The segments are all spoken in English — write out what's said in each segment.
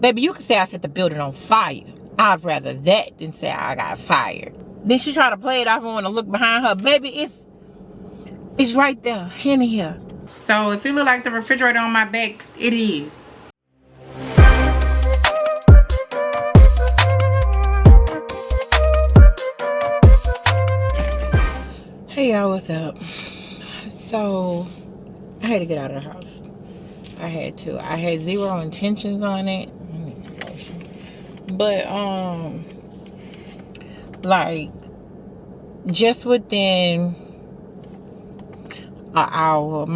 Baby, you can say I set the building on fire. I'd rather that than say I got fired. Then she try to play it off and want to look behind her. Baby, it's right there, in here. So if it look like the refrigerator on my back, it is. Hey y'all, what's up? So I had to get out of the house. I had to. I had zero intentions on it. I need some lotion. But like just within an hour,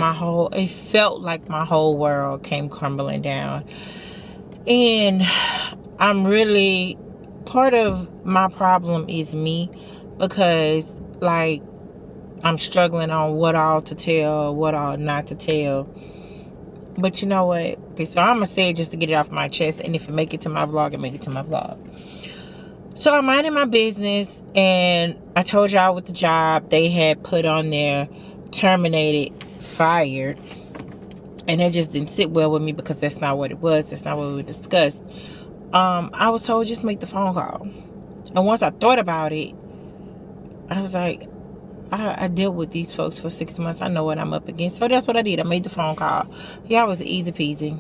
it felt like my whole world came crumbling down. And I'm really, part of my problem is me, because like I'm struggling on what all to tell, what all not to tell. But you know what? Okay, so I'm gonna say it just to get it off my chest, and if it make it to my vlog, it make it to my vlog. So I'm minding my business, and I told y'all with the job they had put on there terminated, fired, and it just didn't sit well with me, because that's not what it was. That's not what we discussed. I was told just make the phone call, and once I thought about it, I was like, I dealt with these folks for 6 months. I know what I'm up against. So that's what I did. I made the phone call. Yeah, it was easy peasy.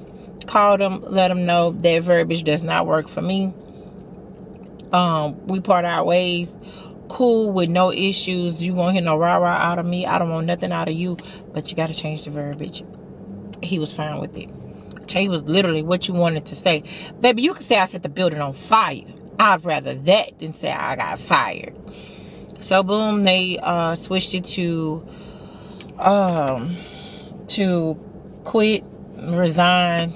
Called them, let them know that verbiage does not work for me. We part our ways. Cool, with no issues. You won't hear no rah-rah out of me. I don't want nothing out of you. But you got to change the verbiage. He was fine with it. He was literally what you wanted to say. Baby, you can say I set the building on fire. I'd rather that than say I got fired. So boom, they switched it to quit, resign,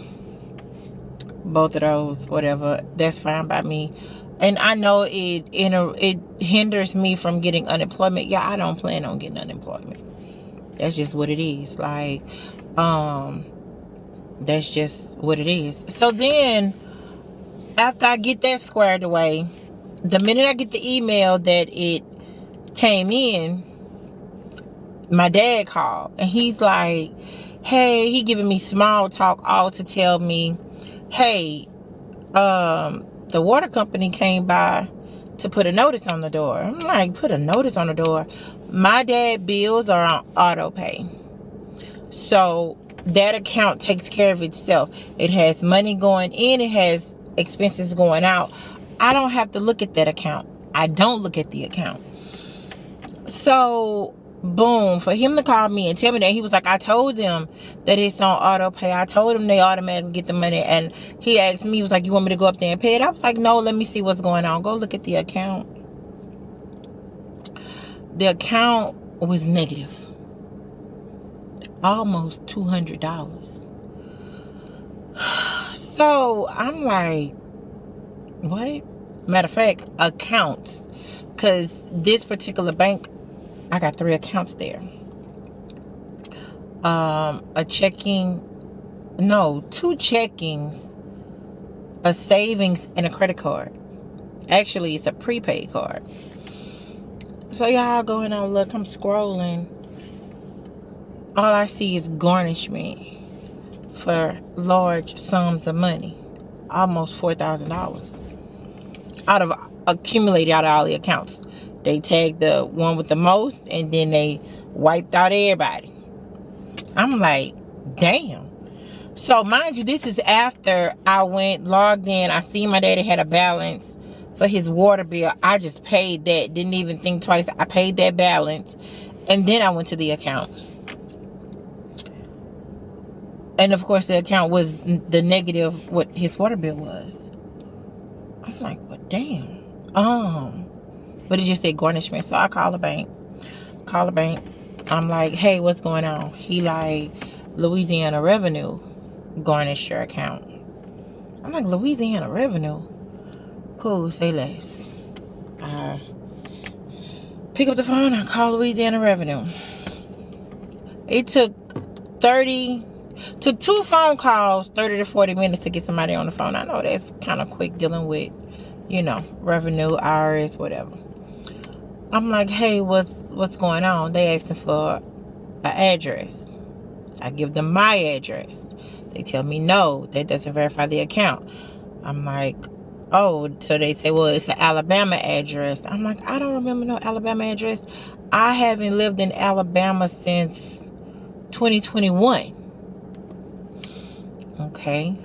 both of those, whatever. That's fine by me. And I know it hinders me from getting unemployment. Yeah, I don't plan on getting unemployment. That's just what it is. Like, that's just what it is. So then, after I get that squared away, the minute I get the email that it came in, my dad called, and he's like, hey, he giving me small talk, all to tell me, hey, the water company came by to put a notice on the door. I'm like, put a notice on the door? My dad bills are on auto pay, so that account takes care of itself. It has money going in, it has expenses going out. I don't have to look at that account. I don't look at the account. So boom, for him to call me and tell me that, he was like, I told them that it's on auto pay. I told them they automatically get the money. And he asked me, he was like, you want me to go up there and pay it? I was like, no, let me see what's going on. Go look at the account. The account was negative, almost $200. So I'm like, what? Matter of fact, accounts, because this particular bank, I got 3 accounts there. 2 checkings, a savings, and a credit card. Actually, it's a prepaid card. So y'all go in and look, I'm scrolling. All I see is garnishment for large sums of money. Almost $4,000. Accumulated out of all the accounts. They tagged the one with the most, and then they wiped out everybody. I'm like, damn. So mind you, this is after I logged in. I seen my daddy had a balance for his water bill. I just paid that. Didn't even think twice. I paid that balance. And then I went to the account. And of course the account was the negative, what his water bill was. I'm like, well, damn. But it just said garnishment. So I call the bank. I'm like, hey, what's going on? He like, Louisiana Revenue garnished your account. I'm like, Louisiana Revenue? Cool, say less. I pick up the phone. I call Louisiana Revenue. It took 2 phone calls, 30 to 40 minutes to get somebody on the phone. I know that's kind of quick dealing with, revenue, IRS, whatever. I'm like, hey, what's going on? They asking for an address. I give them my address. They tell me no, that doesn't verify the account. I'm like, oh, so they say, well, it's an Alabama address. I'm like, I don't remember no Alabama address. I haven't lived in Alabama since 2021. Okay.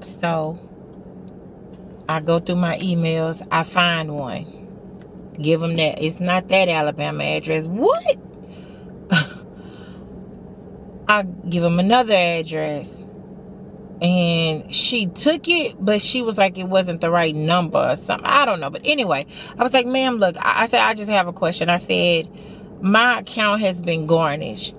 So I go through my emails. I find one. Give them that. It's not that Alabama address. What? I give them another address. And she took it, but she was like it wasn't the right number or something. I don't know. But anyway, I was like, ma'am, look, I said, I just have a question. I said, my account has been garnished.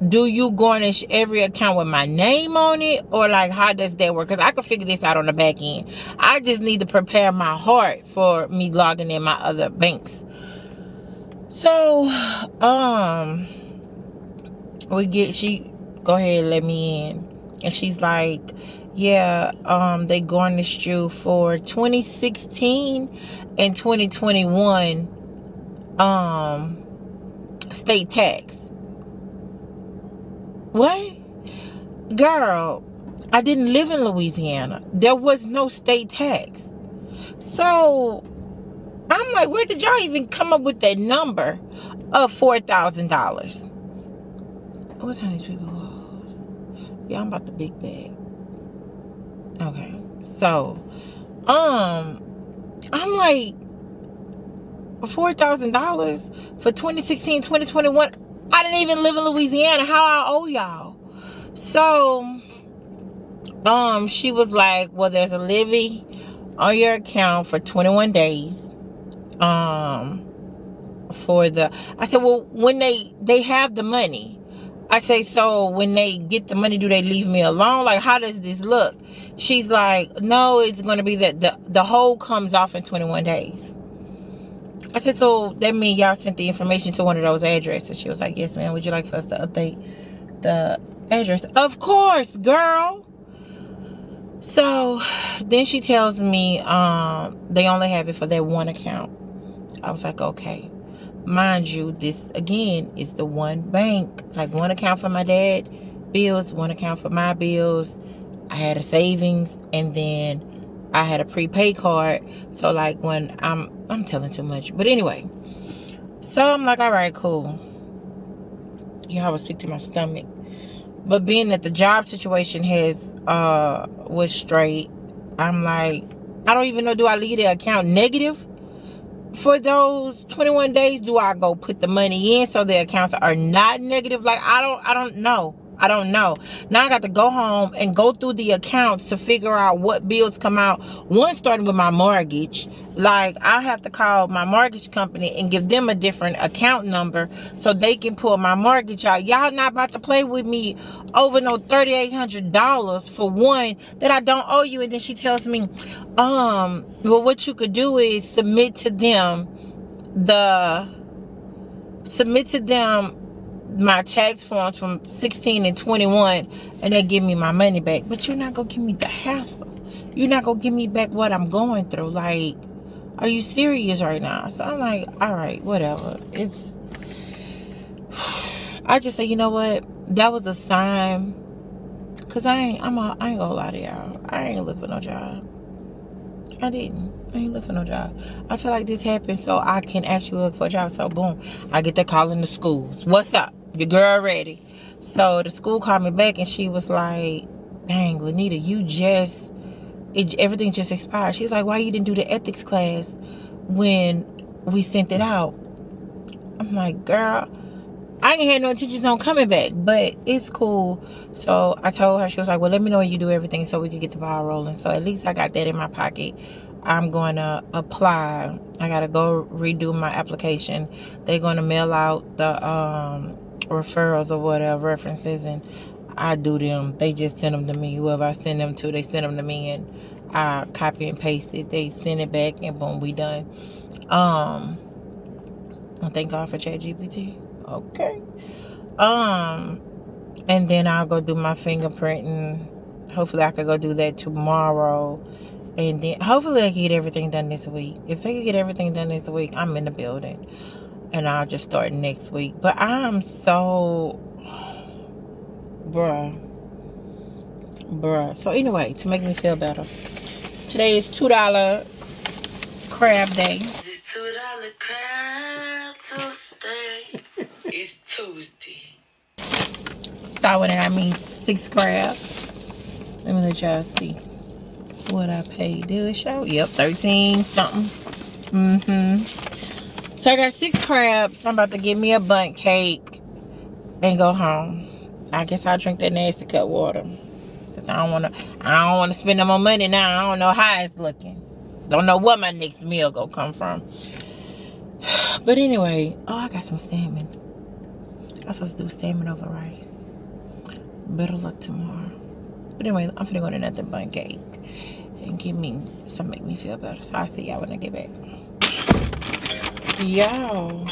Do you garnish every account with my name on it? Or like, how does that work? Because I can figure this out on the back end. I just need to prepare my heart for me logging in my other banks. So, she go ahead and let me in. And she's like, yeah, they garnished you for 2016 and 2021 state tax. What? Girl, I didn't live in Louisiana. There was no state tax. So I'm like, where did y'all even come up with that number of $4,000? What time these people close? Yeah, I'm about the big bag. Okay. So, I'm like, $4,000 for 2016, 2021. I didn't even live in Louisiana. How I owe y'all? So, she was like, well, there's a levy on your account for 21 days. I said, well, when they have the money. I say, so when they get the money, do they leave me alone? Like, how does this look? She's like, no, it's going to be that the whole comes off in 21 days. I said, so that means y'all sent the information to one of those addresses? She was like, yes, ma'am. Would you like for us to update the address? Of course, girl. So then she tells me they only have it for that one account. I was like, okay. Mind you, this again is the one bank, like one account for my dad bills, one account for my bills. I had a savings, and then I had a prepaid card. So like when I'm telling too much, but anyway, so I'm like, all right, cool. Yeah, I was sick to my stomach, but being that the job situation was straight, I'm like, I don't even know, do I leave the account negative for those 21 days? Do I go put the money in so the accounts are not negative? Like, I don't know. Now I got to go home and go through the accounts to figure out what bills come out. One, starting with my mortgage. Like, I have to call my mortgage company and give them a different account number so they can pull my mortgage out. Y'all not about to play with me over no $3,800 for one that I don't owe you. And then she tells me, well, what you could do is submit to them my tax forms from 16 and 21, and they give me my money back. But you're not gonna give me the hassle. You're not gonna give me back what I'm going through. Like, are you serious right now? So I'm like, all right, whatever. I just say, you know what? That was a sign. Cause I ain't gonna lie to y'all. I ain't look for no job. I ain't look for no job. I feel like this happened so I can actually look for a job. So boom, I get the call in the schools. What's up? Your girl ready. So the school called me back and she was like, dang, Lanita, everything just expired. She's like, why you didn't do the ethics class when we sent it out? I'm like, girl, I ain't had no intentions on coming back, but it's cool. So I told her, she was like, well, let me know when you do everything so we can get the ball rolling. So at least I got that in my pocket. I'm going to apply. I got to go redo my application. They're going to mail out the referrals or whatever, references, and I do them. They just send them to me. Whoever I send them to, they send them to me, and I copy and paste it. They send it back, and boom, we done. Thank God for ChatGPT. Okay. And then I'll go do my fingerprinting. Hopefully I could go do that tomorrow. And then hopefully I can get everything done this week. If they can get everything done this week, I'm in the building. And I'll just start next week. But I'm so... Bruh. So anyway, to make me feel better, Today is $2 crab day. It's $2 crab Tuesday. It's Tuesday. Start with it, I mean 6 crabs. Let me let y'all see what I paid. Did it show? Yep, 13 something. So I got 6 crabs. I'm about to get me a bundt cake and go home. I guess I'll drink that nasty cut water. Cause I don't wanna spend no more money now. I don't know how it's looking. Don't know what my next meal gonna come from. But anyway, oh, I got some salmon. I was supposed to do salmon over rice. Better luck tomorrow. But anyway, I'm finna go to another bundt cake and give me some, make me feel better. So I'll see y'all when I get back. Y'all,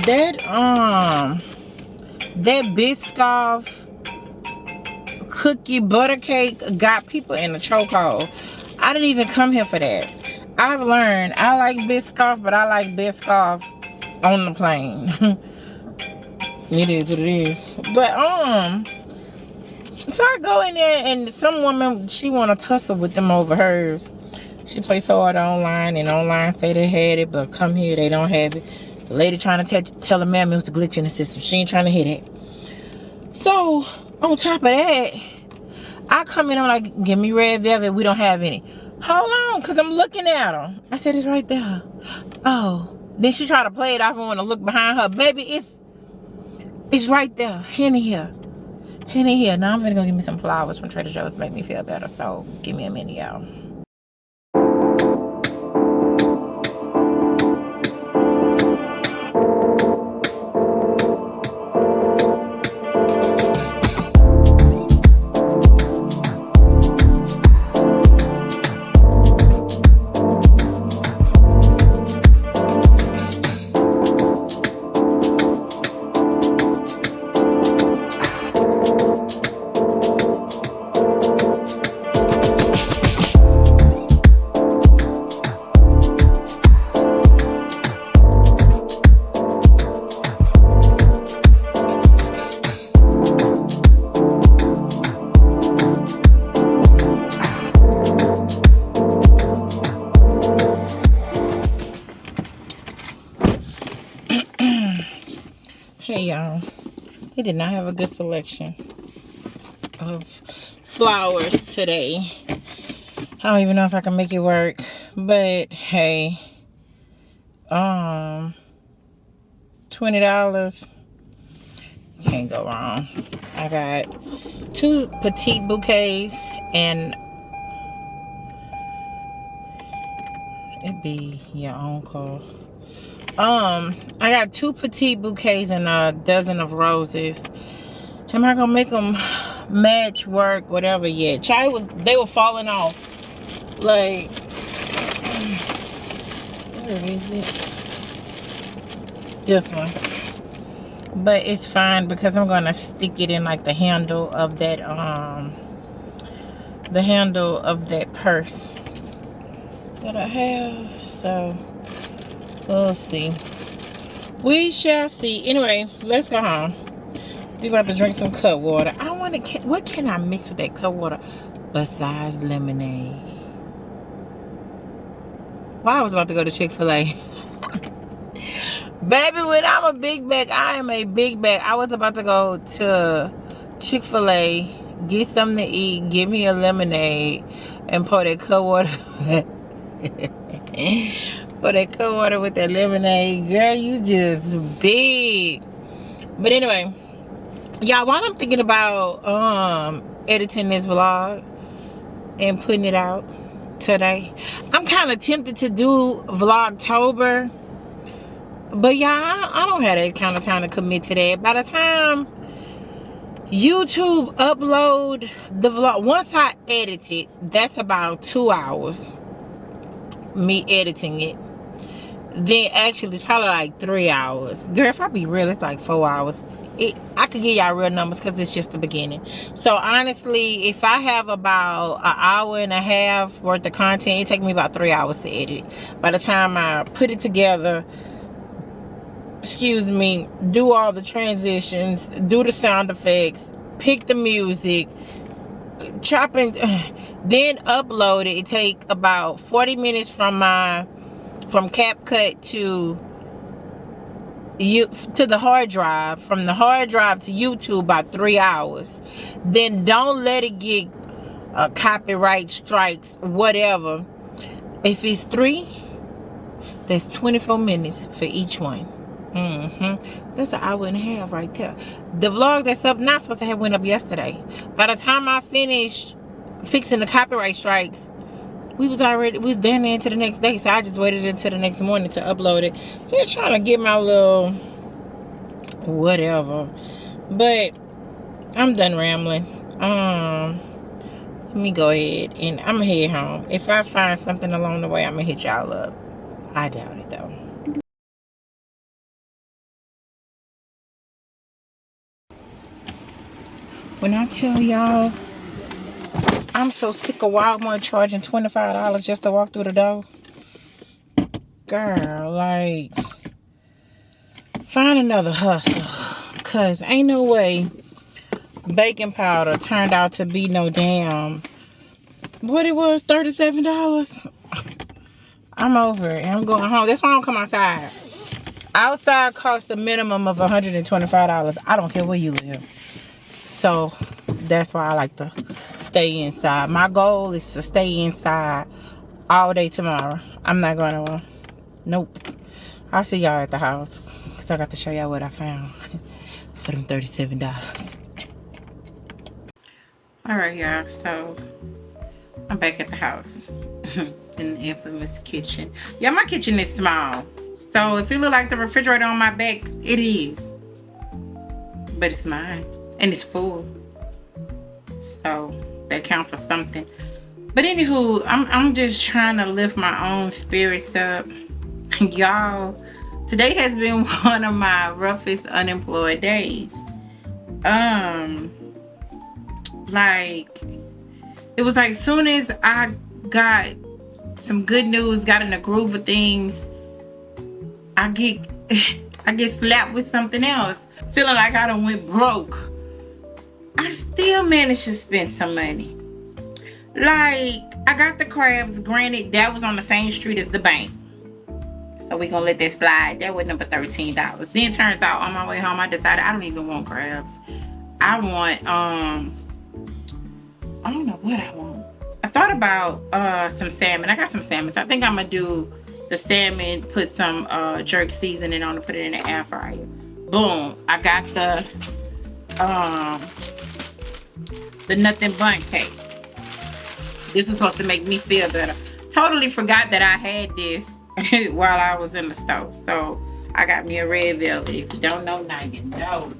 that Biscoff cookie butter cake got people in a chokehold. I didn't even come here for that. I've learned I like Biscoff, but I like Biscoff on the plane. It is what it is. But so I go in there and some woman, she want to tussle with them over hers. She placed her order online, and online say they had it, but come here they don't have it. The lady trying to tell the man it was a glitch in the system. She ain't trying to hit it. So on top of that, I come in, I'm like, give me red velvet. We don't have any. Hold on, because I'm looking at her. I said, it's right there. Oh. Then she tried to play it off and want to look behind her. Baby, it's right there. Henny here. Henny here. Now I'm going to go get me some flowers from Trader Joe's to make me feel better. So give me a minute, y'all. Hey y'all, they did not have a good selection of flowers today. I don't even know if I can make it work, but hey, $20, can't go wrong. I got 2 petite bouquets, and it'd be your own call. I got 2 petite bouquets and a dozen of roses. Am I gonna make them match, work, whatever? Yeah, they were falling off. Like, where is it? This one. But it's fine because I'm gonna stick it in like the handle of that purse that I have. So we'll see. We shall see. Anyway, let's go home. We about to drink some cut water. What can I mix with that cut water besides lemonade? Well, I was about to go to Chick-fil-A. Baby, when I'm a big bag, I am a big bag. I was about to go to Chick-fil-A, get something to eat, give me a lemonade, and pour that cut water. For that cut water with that lemonade. Girl, you just big. But anyway, y'all, while I'm thinking about editing this vlog and putting it out today, I'm kind of tempted to do Vlogtober. But y'all, I don't have that kind of time to commit to that. By the time YouTube upload the vlog, once I edit it, that's about 2 hours. Me editing it. Then actually it's probably like 3 hours. Girl, if I be real, it's like 4 hours. I could give y'all real numbers because it's just the beginning. So honestly, if I have about an hour and a half worth of content, it takes me about 3 hours to edit. By the time I put it together, do all the transitions, do the sound effects, pick the music, chopping, then upload it. It take about 40 minutes from CapCut to the hard drive. From the hard drive to YouTube, about 3 hours. Then don't let it get copyright strikes, whatever. If it's 3, that's 24 minutes for each one. That's an hour and a half right there. The vlog that's up now supposed to have went up yesterday. By the time I finished fixing the copyright strikes, we was down there into the next day. So I just waited until the next morning to upload it. Just trying to get my little whatever. But I'm done rambling. Let me go ahead and I'm gonna head home. If I find something along the way, I'm gonna hit y'all up. I doubt it though. When I tell y'all, I'm so sick of Walmart charging $25 just to walk through the door. Girl, like, find another hustle. Cause ain't no way baking powder turned out to be no damn, what it was, $37? I'm over it. I'm going home. That's why I don't come outside. Outside costs a minimum of $125. I don't care where you live. So that's why I like to stay inside. My goal is to stay inside all day tomorrow. I'm not going to, nope. I'll see y'all at the house. Because I got to show y'all what I found for them $37. Alright, y'all. So I'm back at the house. In the infamous kitchen. Yeah, my kitchen is small. So if it look like the refrigerator on my back, it is. But it's mine. And it's full. So that count for something. But anywho, I'm just trying to lift my own spirits up. Y'all, today has been one of my roughest unemployed days. Like, it was like soon as I got some good news, got in the groove of things, I get slapped with something else. Feeling like I done went broke. I still managed to spend some money. Like, I got the crabs. Granted, that was on the same street as the bank. So we gonna let that slide. That was number $13. Then turns out on my way home, I decided I don't even want crabs. I want, I don't know what I want. I thought about some salmon. I got some salmon. So I think I'm gonna do the salmon, put some jerk seasoning on and put it in the air fryer. Boom. I got the nothing bun cake. This was supposed to make me feel better. Totally forgot that I had this while I was in the stove. So I got me a red velvet. If you don't know, now you know.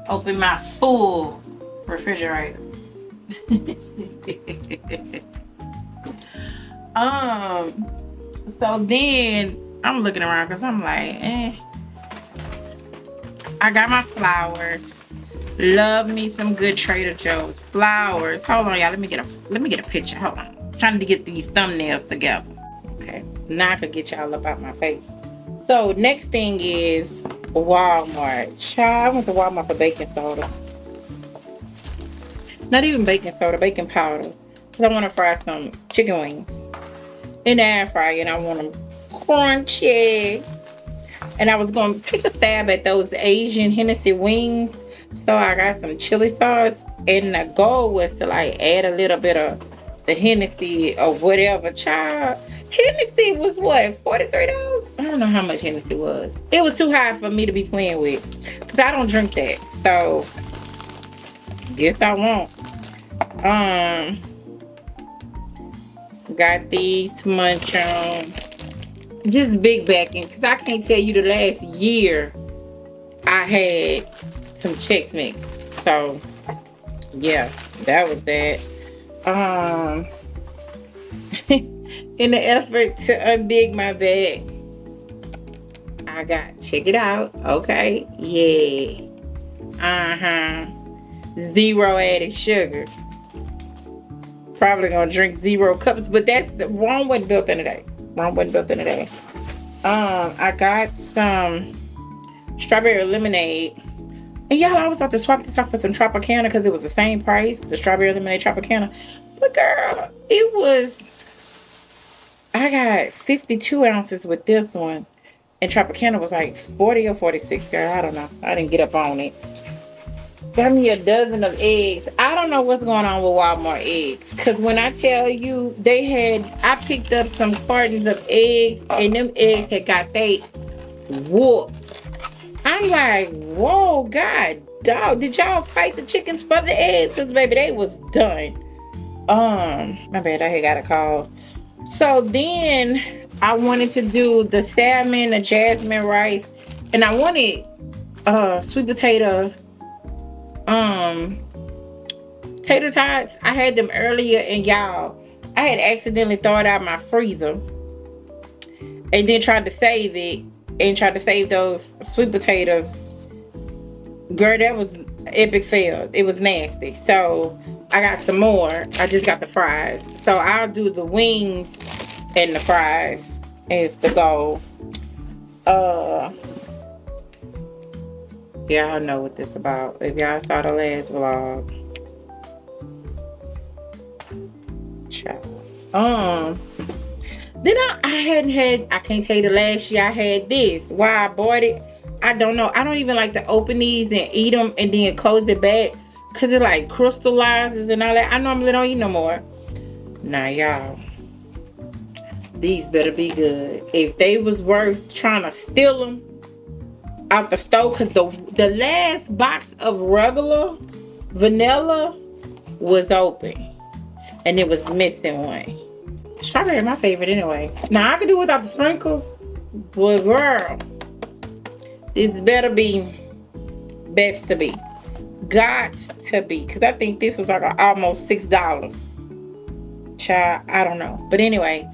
Open my full refrigerator. So then I'm looking around because I'm like, I got my flowers. Love me some good Trader Joe's flowers. Hold on, y'all. Let me get a picture. Hold on. I'm trying to get these thumbnails together. Okay. Now I can get y'all up out my face. So next thing is Walmart. Child, I went to Walmart for baking soda. Not even baking soda, baking powder. Because I want to fry some chicken wings in the air fryer, and I want them crunchy. And I was going to take a stab at those Asian Hennessy wings. So I got some chili sauce. And the goal was to like add a little bit of the Hennessy or whatever. Child, Hennessy was what, $43? I don't know how much Hennessy was. It was too high for me to be playing with. Because I don't drink that. So, guess I won't. Got these to munch on. Just big backing. Because I can't tell you the last year I had some Chex Mix. So, yeah, that was that. In the effort to unbig my bag, I got, check it out, okay, yeah, zero added sugar. Probably gonna drink 0 cups, but that's the wrong wasn't built in a day. I got some strawberry lemonade, And y'all, I was about to swap this out for some Tropicana because it was the same price, the strawberry lemonade Tropicana. But girl, it was, I got 52 ounces with this one. And Tropicana was like 40 or 46, girl. I don't know. I didn't get up on it. Got me a dozen of eggs. I don't know what's going on with Walmart eggs. Because when I tell you, I picked up some cartons of eggs. And them eggs had got they whooped. I'm like, whoa, God, dog. Did y'all fight the chickens for the eggs? Because, baby, they was done. My bad. I had got a call. So then I wanted to do the salmon, the jasmine rice, and I wanted sweet potato tater tots. I had them earlier, and y'all, I had accidentally thrown it out my freezer and then tried to save it and tried to save those sweet potatoes. Girl, that was epic fail. It was nasty. So I got some more. I just got the fries. So I'll do the wings and the fries as the goal. Y'all know what this about. If y'all saw the last vlog. Then I can't tell you the last year I had this. Why I bought it, I don't know. I don't even like to open these and eat them and then close it back because it like crystallizes and all that. I normally don't eat no more. Now y'all, these better be good. If they was worth trying to steal them out the store, because the last box of regular vanilla was open and it was missing one. Strawberry my favorite anyway. Now I can do without the sprinkles, but girl, this better be best to be. Got to be. Because I think this was like almost $6. Child, I don't know. But anyway,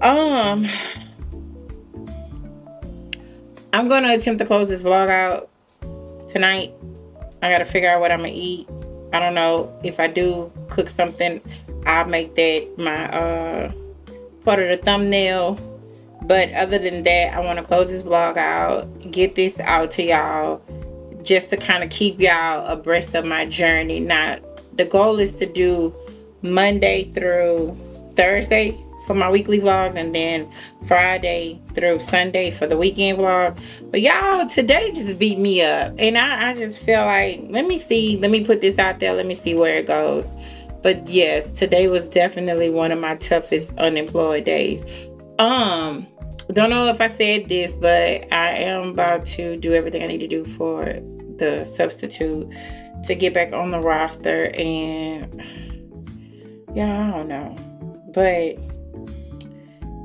I'm gonna attempt to close this vlog out tonight. I gotta figure out what I'm gonna eat. I don't know. If I do cook something, I'll make that my part of the thumbnail. But other than that, I want to close this vlog out, get this out to y'all, just to kind of keep y'all abreast of my journey. Now, the goal is to do Monday through Thursday for my weekly vlogs, and then Friday through Sunday for the weekend vlog. But y'all, today just beat me up, and I just feel like, let me put this out there, let me see where it goes. But yes, today was definitely one of my toughest unemployed days. Don't know if I said this, but I am about to do everything I need to do for the substitute to get back on the roster. And yeah, I don't know, but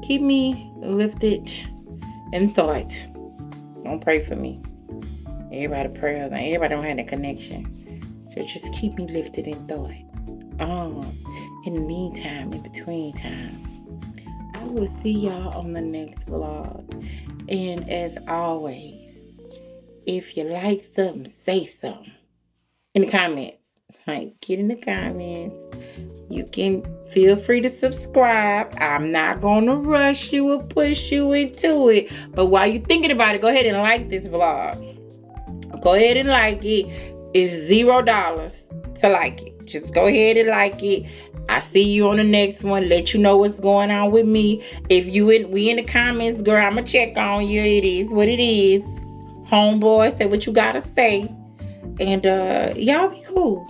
keep me lifted in thought. Don't pray for me. Everybody pray. Everybody don't have that connection, so just keep me lifted in thought. In the meantime, in between time, I will see y'all on the next vlog. And as always, if you like something, say something in the comments. Like, get in the comments. You can feel free to subscribe. I'm not gonna rush you or push you into it, but while you're thinking about it, go ahead and like this vlog. Go ahead and like it. It's $0 to like it. Just go ahead and like it. I see you on the next one. Let you know what's going on with me. If we in the comments, girl, I'ma check on you. It is what it is. Homeboy, say what you gotta say. And y'all be cool.